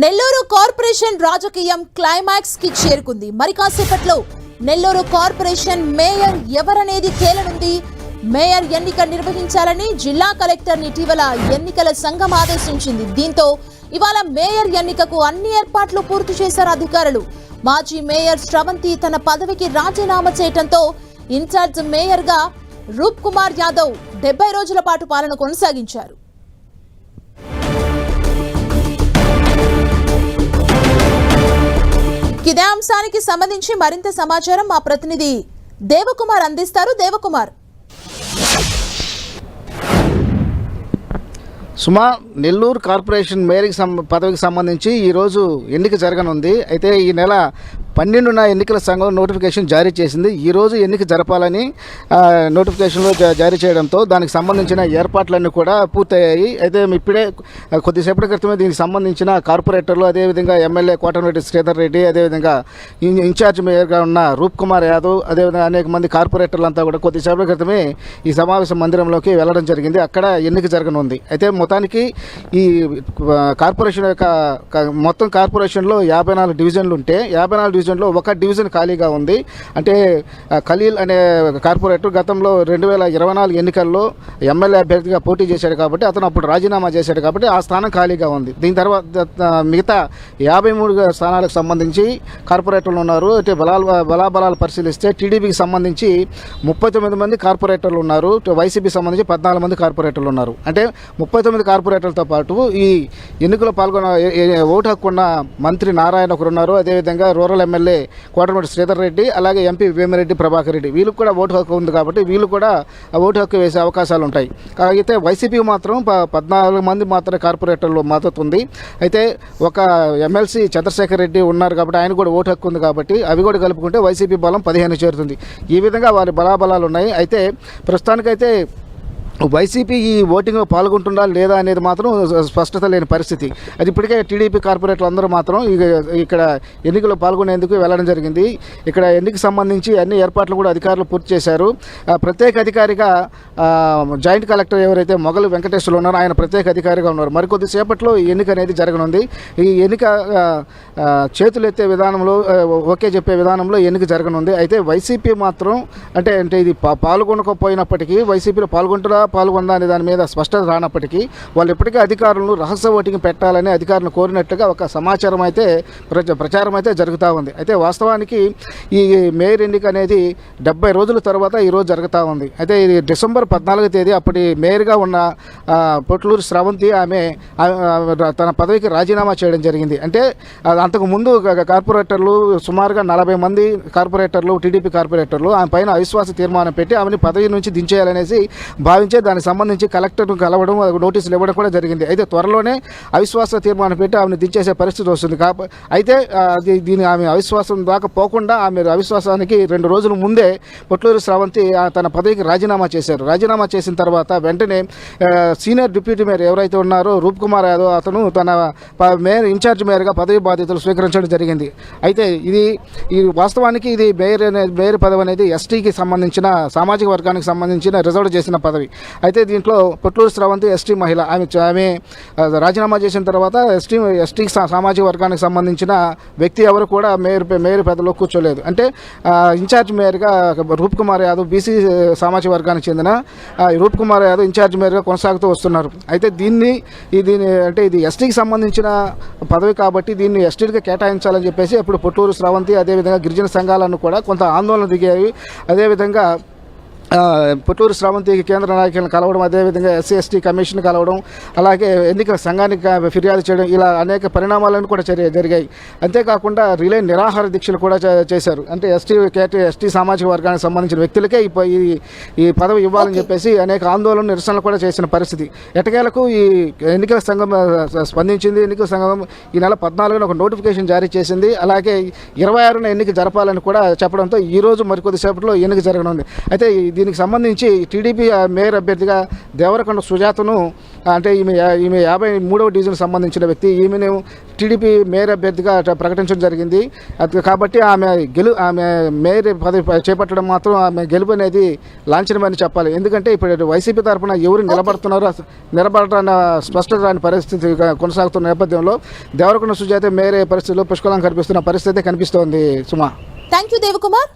Nellore corporation రాజకీయం climax కి చేరుకుంది. మరి కాసేపట్లో నెల్లూరు కార్పొరేషన్ మేయర్ ఎవరనేది తేలనుంది. మేయర్ ఎన్నిక నిర్వహించాలని జిల్లా కలెక్టర్ ఇటీవల ఎన్నికల సంఘం ఆదేశించింది. దీంతో ఇవాళ మేయర్ ఎన్నికకు అన్ని ఏర్పాట్లు పూర్తి చేశారు అధికారులు. మాజీ మేయర్ శ్రవంతి తన పదవికి రాజీనామా చేయడంతో ఇన్ఛార్జ్ మేయర్ గా రూప్ కుమార్ యాదవ్ 70 రోజుల పాటు పాలన కొనసాగించారు. ఇదే అంశానికి సంబంధించి మరింత సమాచారం మా ప్రతినిధి దేవకుమార్ అందిస్తారు. దేవకుమార్, సుమా, నెల్లూరు కార్పొరేషన్ మేయర్ పదవికి సంబంధించి ఈరోజు ఎన్నిక జరగనుంది. అయితే ఈ నెల 12న ఎన్నికల సంఘం నోటిఫికేషన్ జారీ చేసింది. ఈరోజు ఎన్నిక జరపాలని నోటిఫికేషన్లో జారీ చేయడంతో దానికి సంబంధించిన ఏర్పాట్లన్నీ కూడా పూర్తయ్యాయి. అయితే ఇప్పుడే కొద్దిసేపటి క్రితమే దీనికి సంబంధించిన కార్పొరేటర్లు, అదేవిధంగా ఎమ్మెల్యే కోటమిరెడ్డి శ్రీధర్ రెడ్డి, అదేవిధంగా ఇన్ఛార్జ్ మేయర్గా ఉన్న రూప్ కుమార్ యాదవ్, అదేవిధంగా అనేక మంది కార్పొరేటర్లు అంతా కూడా కొద్దిసేపటి క్రితమే ఈ సమావేశ మందిరంలోకి వెళ్ళడం జరిగింది. అక్కడ ఎన్నిక జరగనుంది. అయితే మొత్తానికి ఈ కార్పొరేషన్ యొక్క మొత్తం కార్పొరేషన్లో 54 డివిజన్లు ఉంటే 54 డివిజన్లో ఒక డివిజన్ ఖాళీగా ఉంది. అంటే ఖలీల్ అనే కార్పొరేటర్ గతంలో 2024 ఎన్నికల్లో ఎమ్మెల్యే అభ్యర్థిగా పోటీ చేశాడు కాబట్టి అతను అప్పుడు రాజీనామా చేశాడు కాబట్టి ఆ స్థానం ఖాళీగా ఉంది. దీని తర్వాత మిగతా 53 స్థానాలకు సంబంధించి కార్పొరేటర్లు ఉన్నారు. అంటే బలాబలాలు పరిశీలిస్తే టీడీపీకి సంబంధించి 39 మంది కార్పొరేటర్లు ఉన్నారు. వైసీపీకి సంబంధించి 14 మంది కార్పొరేటర్లు ఉన్నారు. అంటే 39 కార్పొరేటర్లతో పాటు ఈ ఎన్నికల్లో పాల్గొన్న ఓటు హక్కు ఉన్న మంత్రి నారాయణ ఒకరు ఉన్నారు. అదేవిధంగా రూరల్ ఎమ్మెల్యే కోటమిరెడ్డి శ్రీధర్ రెడ్డి, అలాగే ఎంపీ వేమిరెడ్డి ప్రభాకర్ రెడ్డి, వీళ్ళకి కూడా ఓటు హక్కు ఉంది కాబట్టి వీళ్ళు కూడా ఓటు హక్కు వేసే అవకాశాలు ఉంటాయి. అయితే వైసీపీకి మాత్రం 14 మంది మాత్రమే కార్పొరేటర్లు మద్దతు ఉంది. అయితే ఒక ఎమ్మెల్సీ చంద్రశేఖర్ రెడ్డి ఉన్నారు కాబట్టి ఆయన కూడా ఓటు హక్కు ఉంది కాబట్టి అవి కూడా కలుపుకుంటే వైసీపీ బలం 15 చేరుతుంది. ఈ విధంగా వారి బలాబలాలు ఉన్నాయి. అయితే ప్రస్తుతానికైతే వైసీపీ ఈ ఓటింగ్లో పాల్గొంటుందా లేదా అనేది మాత్రం స్పష్టత లేని పరిస్థితి. అది ఇప్పటికే టీడీపీ కార్పొరేటర్లు అందరూ మాత్రం ఇక్కడ ఎన్నికల్లో పాల్గొనేందుకు వెళ్ళడం జరిగింది. ఇక్కడ ఎన్నికకు సంబంధించి అన్ని ఏర్పాట్లు కూడా అధికారులు పూర్తి చేశారు. ప్రత్యేక అధికారిగా జాయింట్ కలెక్టర్ ఎవరైతే మొగలు వెంకటేశ్వర్లు ఉన్నారో ఆయన ప్రత్యేక అధికారిగా ఉన్నారు. మరికొద్దిసేపట్లో ఈ ఎన్నిక అనేది జరగనుంది. ఈ ఎన్నిక చేతులు ఎత్తే విధానంలో ఓకే చెప్పే విధానంలో ఎన్నిక జరగనుంది. అయితే వైసీపీ మాత్రం అంటే ఇది పాల్గొనకపోయినప్పటికీ వైసీపీలో పాల్గొందా అనే దాని మీద స్పష్టత రానప్పటికీ వాళ్ళు ఇప్పటికే అధికారులను రహస్య ఓటింగ్ పెట్టాలని అధికారులను కోరినట్లుగా ఒక సమాచారం అయితే ప్రచారం అయితే జరుగుతూ ఉంది. అయితే వాస్తవానికి ఈ మేయర్ ఎన్నిక అనేది 70 రోజుల తర్వాత ఈరోజు జరుగుతూ ఉంది. అయితే ఇది డిసెంబర్ 14వ తేదీ అప్పటి మేయర్గా ఉన్న పొట్లూరు శ్రవంతి ఆమె తన పదవికి రాజీనామా చేయడం జరిగింది. అంటే అంతకుముందు కార్పొరేటర్లు సుమారుగా 40 మంది కార్పొరేటర్లు, టీడీపీ కార్పొరేటర్లు ఆమె పైన అవిశ్వాస తీర్మానం పెట్టి ఆమెని పదవి నుంచి దించేయాలనేసి భావించే దానికి సంబంధించి కలెక్టర్ను కలవడం, నోటీసులు ఇవ్వడం కూడా జరిగింది. అయితే త్వరలోనే అవిశ్వాస తీర్మానం పెట్టి ఆమెను దించేసే పరిస్థితి వస్తుంది. అయితే దీని ఆమె అవిశ్వాసం దాకా పోకుండా ఆమె అవిశ్వాసానికి 2 రోజుల ముందే పొట్లూరు శ్రవంతి తన పదవికి రాజీనామా చేశారు. రాజీనామా చేసిన తర్వాత వెంటనే సీనియర్ డిప్యూటీ మేయర్ ఎవరైతే ఉన్నారో రూప్ కుమార్ యాదవ్ అతను తన మేయర్ ఇన్ఛార్జ్ మేయర్గా పదవి బాధ్యతలు స్వీకరించడం జరిగింది. అయితే ఈ వాస్తవానికి ఇది మేయర్ పదవి అనేది ఎస్టీకి సంబంధించిన సామాజిక వర్గానికి సంబంధించిన రిజర్వ్ చేసిన పదవి. అయితే దీంట్లో పొట్లూరు శ్రవంతి ఎస్టీ మహిళ. ఆమె రాజీనామా చేసిన తర్వాత ఎస్టీ సామాజిక వర్గానికి సంబంధించిన వ్యక్తి ఎవరు కూడా మేయర్ పదవిలో కూర్చోలేదు. అంటే ఇన్ఛార్జ్ మేయర్గా రూప్ కుమార్ యాదవ్ బీసీ సామాజిక వర్గానికి చెందిన రూప్ కుమార్ యాదవ్ ఇన్ఛార్జ్ మేయర్గా కొనసాగుతూ వస్తున్నారు. అయితే దీన్ని ఇది ఎస్టీకి సంబంధించిన పదవి కాబట్టి దీన్ని ఎస్టీకి కేటాయించాలని చెప్పేసి ఇప్పుడు పొట్లూరు శ్రవంతి అదేవిధంగా గిరిజన సంఘాలను కూడా కొంత ఆందోళన దిగాయి. అదేవిధంగా పొట్లూరు శ్రవంతికి కేంద్ర నాయకులను కలవడం, అదేవిధంగా ఎస్సీ ఎస్టీ కమిషన్ కలవడం, అలాగే ఎన్నికల సంఘానికి ఫిర్యాదు చేయడం, ఇలా అనేక పరిణామాలను కూడా జరిగాయి. అంతేకాకుండా రిలే నిరాహార దీక్షలు కూడా చేశారు. అంటే ఎస్టీ సామాజిక వర్గానికి సంబంధించిన వ్యక్తులకే ఈ పదవి ఇవ్వాలని చెప్పేసి అనేక ఆందోళన నిరసనలు కూడా చేసిన పరిస్థితి. ఎటకేలకు ఈ ఎన్నికల సంఘం స్పందించింది. ఎన్నికల సంఘం ఈ నెల 14న ఒక నోటిఫికేషన్ జారీ చేసింది. అలాగే 26న ఎన్నిక జరపాలని కూడా చెప్పడంతో ఈరోజు మరికొద్దిసేపట్లో ఎన్నిక జరగనుంది. అయితే దీనికి సంబంధించి టీడీపీ మేయర్ అభ్యర్థిగా దేవరకొండ సుజాతను అంటే ఈమె 53వ డివిజన్ సంబంధించిన వ్యక్తి. ఈమెను టీడీపీ మేయర్ అభ్యర్థిగా ప్రకటించడం జరిగింది. కాబట్టి ఆమె మేయర్ పదవి చేపట్టడం మాత్రం ఆమె గెలుపు అనేది లాంఛనమని చెప్పాలి. ఎందుకంటే ఇప్పుడు వైసీపీ తరఫున ఎవరు నిలబడటాన్ని స్పష్టత రాని పరిస్థితి కొనసాగుతున్న నేపథ్యంలో దేవరకొండ సుజాత మేయర్ పరిస్థితుల్లో పుష్కలం కనిపిస్తున్న పరిస్థితి కనిపిస్తోంది. సుమా, థ్యాంక్ యూ దేవకుమార్.